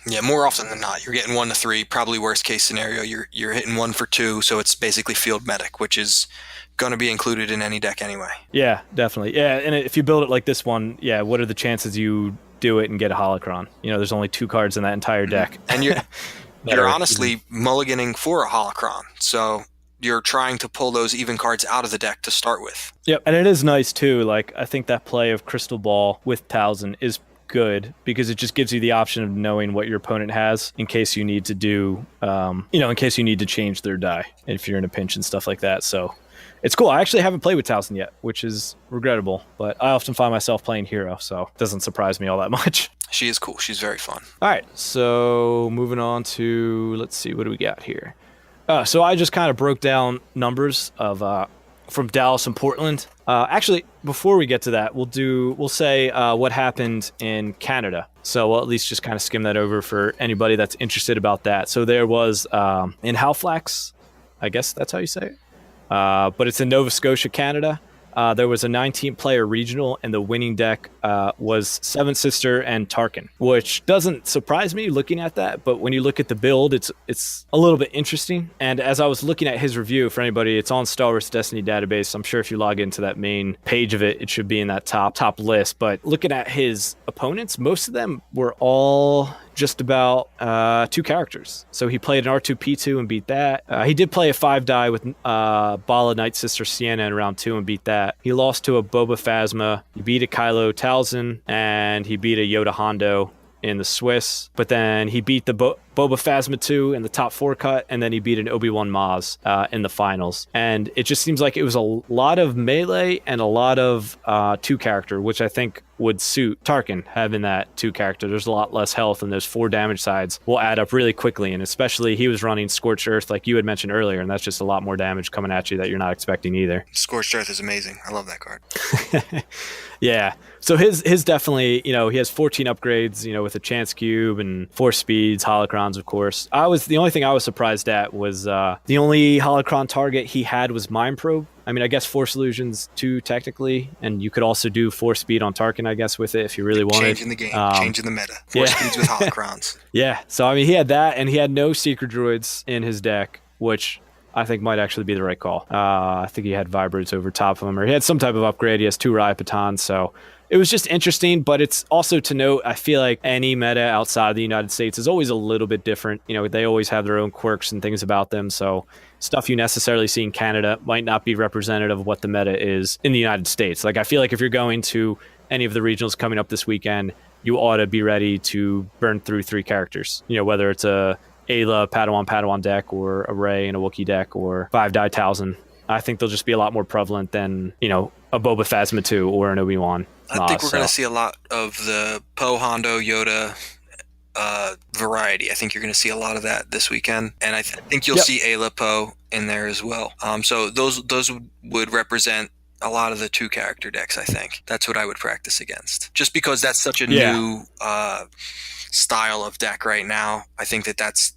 Yeah, more often than not, you're getting 1 to 3. Probably worst case scenario, you're hitting 1 for 2, so it's basically field medic, which is going to be included in any deck anyway. Yeah, definitely. Yeah, and if you build it like this one, yeah, what are the chances you do it and get a Holocron? There's only 2 cards in that entire deck. And you're honestly mulliganing for a Holocron, so you're trying to pull those even cards out of the deck to start with. Yep, and it is nice too. Like, I think that play of Crystal Ball with Talzin is good because it just gives you the option of knowing what your opponent has in case you need to do, in case you need to change their die if you're in a pinch and stuff like that. So it's cool. I actually haven't played with Talzin yet, which is regrettable, but I often find myself playing Hero, so it doesn't surprise me all that much. She is cool. She's very fun. All right, so moving on to, let's see, what do we got here? So I just kind of broke down numbers of from Dallas and Portland. Actually, before we get to that, we'll say what happened in Canada. So we'll at least just kind of skim that over for anybody that's interested about that. So there was in Halifax, I guess that's how you say it, but it's in Nova Scotia, Canada. There was a 19-player regional, and the winning deck was Seven Sister and Tarkin, which doesn't surprise me looking at that. But when you look at the build, it's a little bit interesting. And as I was looking at his review, for anybody, it's on Star Wars Destiny database. I'm sure if you log into that main page of it, it should be in that top list. But looking at his opponents, most of them were all just about 2 characters. So he played an R2-P2 and beat that. He did play a 5-die with Bala Night Sister Sienna in round 2 and beat that. He lost to a Boba Phasma. He beat a Kylo Talzin, and he beat a Yoda Hondo in the Swiss. But then he beat the Boba Phasma 2 in the top 4 cut, and then he beat an Obi-Wan Maz in the finals. And it just seems like it was a lot of melee and a lot of 2 character, which I think would suit Tarkin, having that 2 character. There's a lot less health, and those 4 damage sides will add up really quickly. And especially he was running Scorched Earth like you had mentioned earlier, and that's just a lot more damage coming at you that you're not expecting either. Scorched Earth is amazing. I love that card. Yeah. So his definitely, he has 14 upgrades, with a chance cube and 4 speeds, holocrons, of course. The only thing I was surprised at was the only holocron target he had was Mind Probe. I mean, I guess Force Illusions 2 technically, and you could also do 4 speed on Tarkin, I guess, with it if you really wanted. Changing the game, changing the meta. 4 speeds with holocrons. Yeah. So I mean, he had that, and he had no Secret Droids in his deck, which I think might actually be the right call. I think he had Vibrates over top of him, or he had some type of upgrade. He has 2 Riot Batons, so it was just interesting. But it's also to note, I feel like any meta outside of the United States is always a little bit different. You know, they always have their own quirks and things about them, so stuff you necessarily see in Canada might not be representative of what the meta is in the United States. Like, I feel like if you're going to any of the regionals coming up this weekend, you ought to be ready to burn through 3 characters. You know, whether it's a Ayla Padawan deck, or a Rey and a Wookiee deck, or 5 Die Talzin. I think they'll just be a lot more prevalent than, you know, a Boba Phasma 2 or an Obi-Wan. I think we're going to see a lot of the Poe, Hondo, Yoda variety. I think you're going to see a lot of that this weekend, and I think you'll see Ayla Poe in there as well. So those would represent a lot of the 2 character decks. I think that's what I would practice against, just because that's such a new style of deck right now. I think that's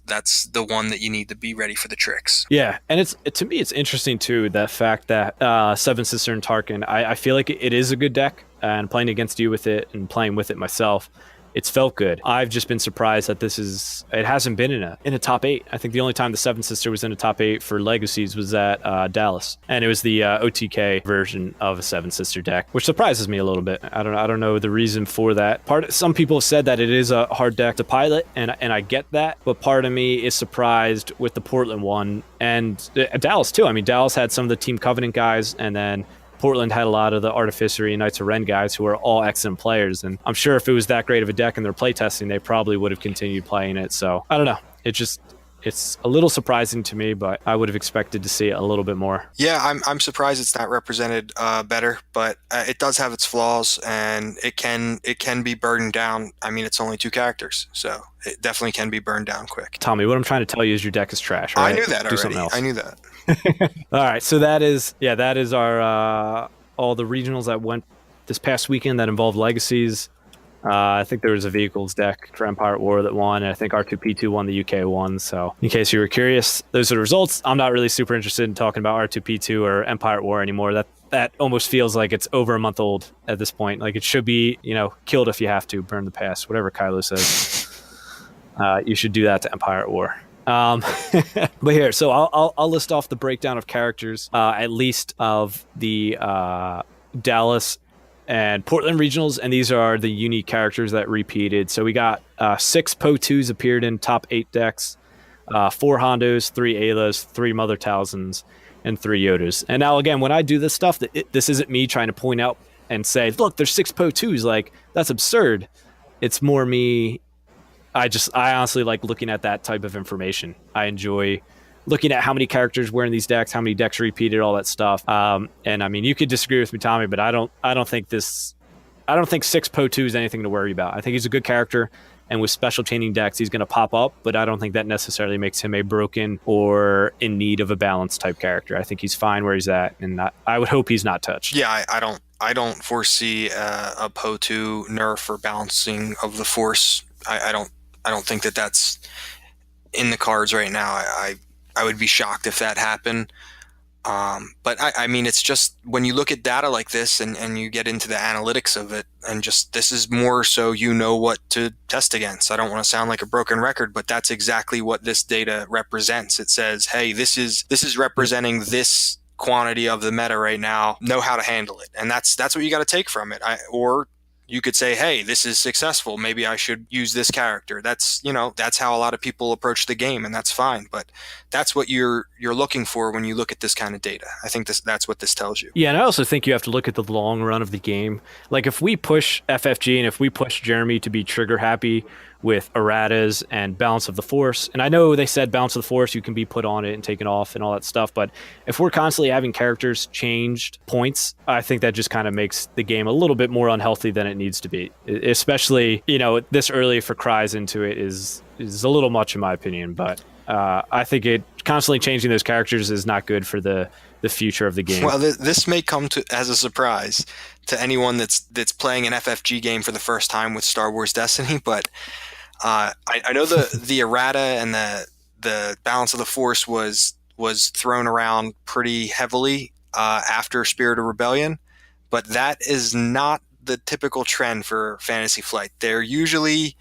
the one that you need to be ready for the tricks. Yeah, and to me it's interesting too, that fact that Seven Sister and Tarkin, I feel like it is a good deck, and playing against you with it and playing with it myself, it's felt good. I've just been surprised that it hasn't been in a top 8. I think the only time the Seven Sister was in a top 8 for Legacies was at Dallas, and it was the OTK version of a Seven Sister deck, which surprises me a little bit. I don't know the reason for that. Some people have said that it is a hard deck to pilot, and I get that, but part of me is surprised with the Portland one and Dallas too. I mean, Dallas had some of the Team Covenant guys, and then Portland had a lot of the Artificery and Knights of Ren guys who are all excellent players. And I'm sure if it was that great of a deck in their playtesting, they probably would have continued playing it. So I don't know. It's a little surprising to me, but I would have expected to see it a little bit more. Yeah, I'm surprised it's not represented better, but it does have its flaws, and it can be burned down. I mean, it's only 2 characters, so it definitely can be burned down quick. Tommy, what I'm trying to tell you is your deck is trash, right? I knew that already. Do something else. I knew that. All right, so that is our all the regionals that went this past weekend that involved Legacies. I think there was a vehicles deck for Empire at War that won, and I think R2P2 won the UK one. So in case you were curious, those are the results. I'm not really super interested in talking about R2P2 or Empire at War anymore. That almost feels like it's over a month old at this point. Like, it should be, you know, killed if you have to, burn the past, whatever Kylo says. You should do that to Empire at War. But here, so I'll list off the breakdown of characters, at least of the Dallas and Portland regionals, and these are the unique characters that repeated. So we got 6 Poe-2s appeared in top 8 decks, 4 Hondos, 3 Aylas, 3 Mother Talzins, and 3 Yodas. And now again, when I do this stuff, this isn't me trying to point out and say, look, there's 6 Poe-2s, like, that's absurd. It's more me. I honestly like looking at that type of information. I enjoy looking at how many characters were in these decks, how many decks repeated, all that stuff. And I mean, you could disagree with me, Tommy, but I don't think 6 Poe-2 is anything to worry about. I think he's a good character, and with special chaining decks, he's going to pop up, but I don't think that necessarily makes him a broken or in need of a balance type character. I think he's fine where he's at, and I would hope he's not touched. Yeah, I don't foresee a Poe-2 nerf or balancing of the Force. I don't think that's in the cards right now. I would be shocked if that happened. But I mean, it's just when you look at data like this and you get into the analytics of it, and just this is more so you know what to test against. I don't want to sound like a broken record, but that's exactly what this data represents. It says, hey, this is representing this quantity of the meta right now. Know how to handle it, and that's what you got to take from it. Or you could say, hey, this is successful. Maybe I should use this character. That's how a lot of people approach the game, and that's fine. But that's what you're looking for when you look at this kind of data. I think that's what this tells you. Yeah, and I also think you have to look at the long run of the game. Like, if we push FFG and if we push Jeremy to be trigger happy with erratas and balance of the Force, and I know they said balance of the Force, you can be put on it and taken off and all that stuff, but if we're constantly having characters changed points, I think that just kind of makes the game a little bit more unhealthy than it needs to be. Especially, this early for cries into it is a little much in my opinion, but I think it constantly changing those characters is not good for the future of the game. Well, this may come as a surprise to anyone that's playing an FFG game for the first time with Star Wars Destiny, but I know the errata and the balance of the Force was thrown around pretty heavily after Spirit of Rebellion, but that is not the typical trend for Fantasy Flight. They're usually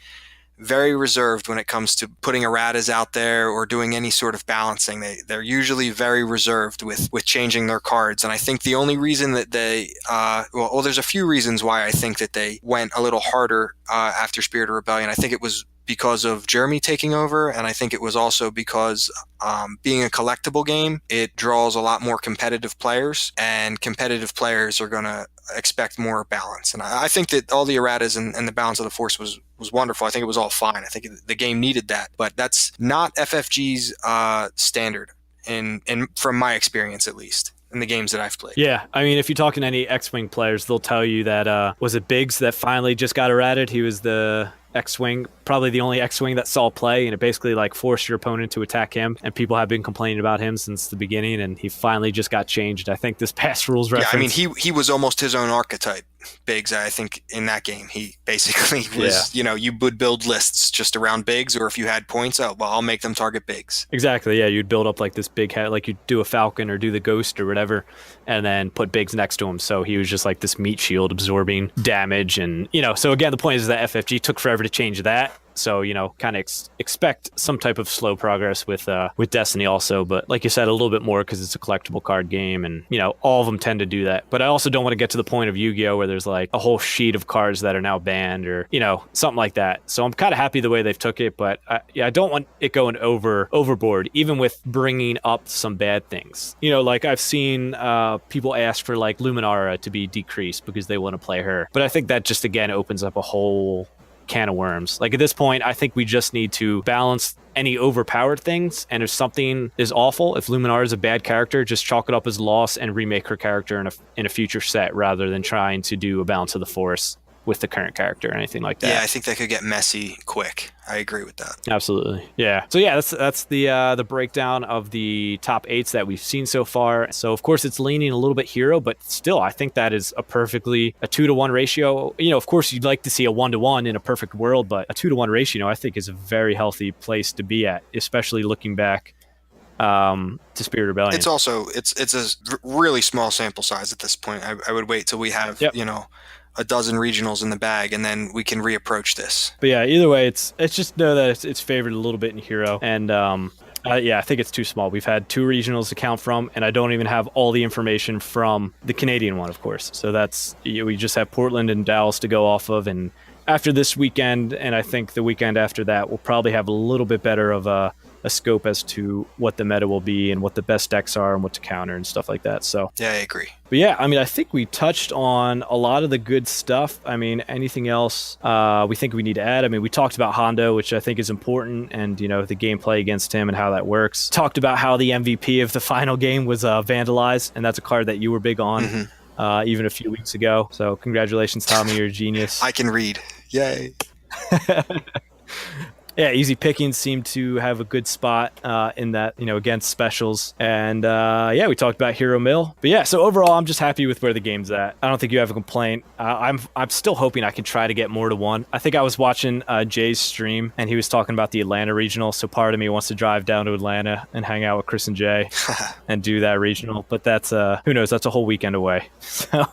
very reserved when it comes to putting erratas out there or doing any sort of balancing. They're usually very reserved with changing their cards. And I think the only reason that they, there's a few reasons why I think that they went a little harder after Spirit of Rebellion. I think it was because of Jeremy taking over, and I think it was also because being a collectible game, it draws a lot more competitive players, and competitive players are going to expect more balance. And I think that all the erratas and the balance of the force was wonderful. I think it was all fine. I think the game needed that, but that's not FFG's standard, in from my experience at least, in the games that I've played. Yeah, I mean, if you're talking to any X-Wing players, they'll tell you that, was it Biggs that finally just got errated? He was the X-Wing, probably the only X-Wing that saw play, and it basically like forced your opponent to attack him, and people have been complaining about him since the beginning, and he finally just got changed. I think this past rules reference. Yeah, I mean, he was almost his own archetype, Biggs. I think in that game, he basically was, you would build lists just around Biggs, or if you had points, I'll make them target Biggs. Exactly, yeah, you'd build up like this big head, like you'd do a Falcon or do the Ghost or whatever, and then put Biggs next to him, so he was just like this meat shield absorbing damage, and, so again, the point is that FFG took forever to change that. So, kind of expect some type of slow progress with Destiny also. But like you said, a little bit more because it's a collectible card game. And, all of them tend to do that. But I also don't want to get to the point of Yu-Gi-Oh! Where there's like a whole sheet of cards that are now banned or, something like that. So I'm kind of happy the way they've took it. But I don't want it going overboard, even with bringing up some bad things. Like I've seen people ask for like Luminara to be decreased because they want to play her. But I think that just, again, opens up a whole can of worms. Like at this point, I think we just need to balance any overpowered things, and if something is awful, if Luminar is a bad character, just chalk it up as loss and remake her character in a future set rather than trying to do a balance of the force with the current character or anything like that. Yeah, I think that could get messy quick. I agree with that. Absolutely. Yeah. So yeah, that's the breakdown of the top 8s that we've seen so far. So of course it's leaning a little bit hero, but still I think that is a 2-to-1 ratio. Of course you'd like to see a 1-to-1 in a perfect world, but a 2-to-1 ratio I think is a very healthy place to be at, especially looking back to Spirit Rebellion. It's also it's a really small sample size at this point. I would wait till we have a dozen regionals in the bag, and then we can reapproach this. But yeah, either way, it's just know that it's favored a little bit in Hero, and I think it's too small. We've had 2 regionals to count from, and I don't even have all the information from the Canadian one, of course. So we just have Portland and Dallas to go off of, and after this weekend, and I think the weekend after that, we'll probably have a little bit better of a scope as to what the meta will be and what the best decks are and what to counter and stuff like that. So yeah, I agree. But yeah, I mean, I think we touched on a lot of the good stuff. I mean, anything else we think we need to add? I mean, we talked about Hondo, which I think is important, and the gameplay against him and how that works. Talked about how the MVP of the final game was vandalized, and that's a card that you were big on. Mm-hmm. Even a few weeks ago. So congratulations, Tommy, you're a genius. I can read. Yay. Yeah, Easy Pickings seemed to have a good spot in that, against specials. And we talked about Hero Mill. But yeah, so overall, I'm just happy with where the game's at. I don't think you have a complaint. I'm still hoping I can try to get more to 1. I think I was watching Jay's stream, and he was talking about the Atlanta regional. So part of me wants to drive down to Atlanta and hang out with Chris and Jay and do that regional. But that's, who knows, that's a whole weekend away. So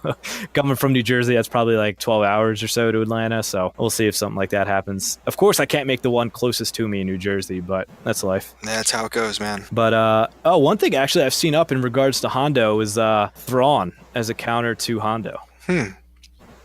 coming from New Jersey, that's probably like 12 hours or so to Atlanta. So we'll see if something like that happens. Of course, I can't make the one closest to me in New Jersey, but that's life. That's how it goes, man. But one thing actually I've seen up in regards to Hondo is Thrawn as a counter to Hondo,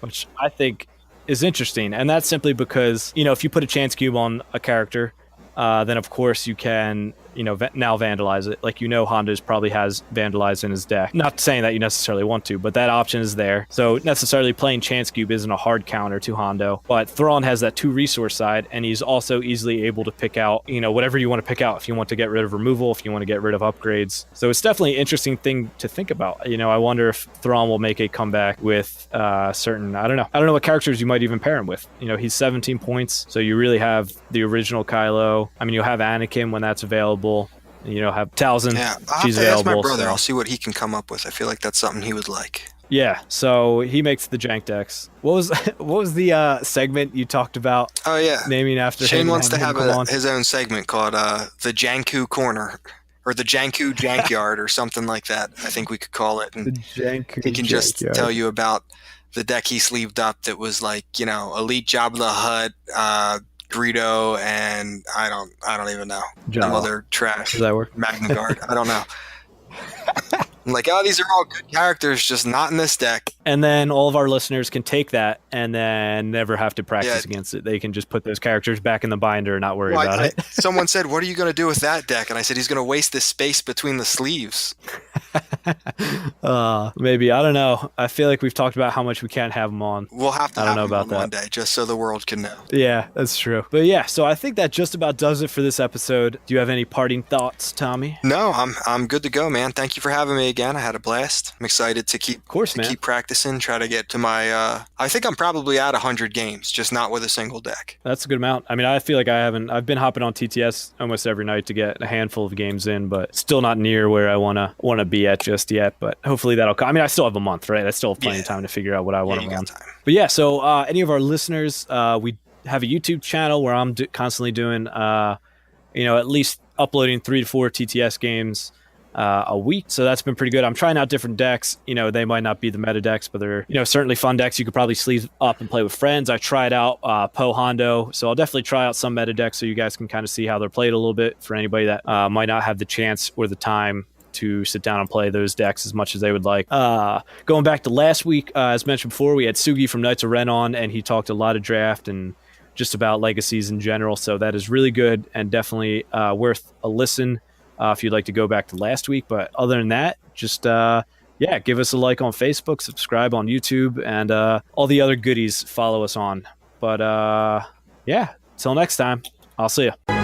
which I think is interesting, and that's simply because if you put a chance cube on a character, then of course you can now vandalize it. Like Hondo's probably has vandalized in his deck. Not saying that you necessarily want to, but that option is there. So necessarily playing Chance Cube isn't a hard counter to Hondo. But Thrawn has that 2 resource side, and he's also easily able to pick out, whatever you want to pick out. If you want to get rid of removal, if you want to get rid of upgrades. So it's definitely an interesting thing to think about. I wonder if Thrawn will make a comeback with certain, I don't know what characters you might even pair him with. He's 17 points, so you really have the original Kylo. I mean, you'll have Anakin when that's available. Have Talzin. Yeah, she's available. Ask my brother. So. I'll see what he can come up with. I feel like that's something he would like. Yeah, so he makes the jank decks. What was the segment you talked about? Oh yeah, naming after Shane him. Wants to have his own segment called the Janku Corner, or the Janku Jankyard, or something like that. I think we could call it. And the Janku. He can just tell you about the deck he sleeved up that was like Elite Jabba the Hutt, Greedo, and I don't even know. General. Some other trash. Does that work? Magna Guard. I don't know. I'm like, oh, these are all good characters, just not in this deck. And then all of our listeners can take that and then never have to practice Yeah. against it. They can just put those characters back in the binder and not worry Well, about it. Someone said, what are you going to do with that deck? And I said, he's going to waste the space between the sleeves. Maybe. I don't know. I feel like we've talked about how much we can't have them on. We'll have to I don't have know him about on that. one day, just so the world can know. Yeah, that's true. But yeah, so I think that just about does it for this episode. Do you have any parting thoughts, Tommy? No, I'm good to go, man. Thank you for having me again. I had a blast. I'm excited to keep Man. practicing, try to get to my I think I'm probably at 100 games, just not with a single deck. That's a good amount. I mean, I feel like I've been hopping on TTS almost every night to get a handful of games in, but still not near where I want to be at just yet. But hopefully that'll come. I mean, I still have a month, right? I still have plenty of time to figure out what I want to run. But yeah, so any of our listeners, we have a YouTube channel where I'm constantly doing, at least uploading 3 to 4 TTS games a week. So that's been pretty good. I'm trying out different decks. They might not be the meta decks, but they're, certainly fun decks you could probably sleeve up and play with friends. I tried out Hondo, so I'll definitely try out some meta decks so you guys can kind of see how they're played a little bit for anybody that might not have the chance or the time to sit down and play those decks as much as they would like. Going back to last week, as mentioned before, we had Sugi from Knights of Ren on, and he talked a lot of draft and just about legacies in general. So that is really good and definitely worth a listen if you'd like to go back to last week. But other than that, just give us a like on Facebook, subscribe on YouTube, and all the other goodies follow us on. But till next time, I'll see you.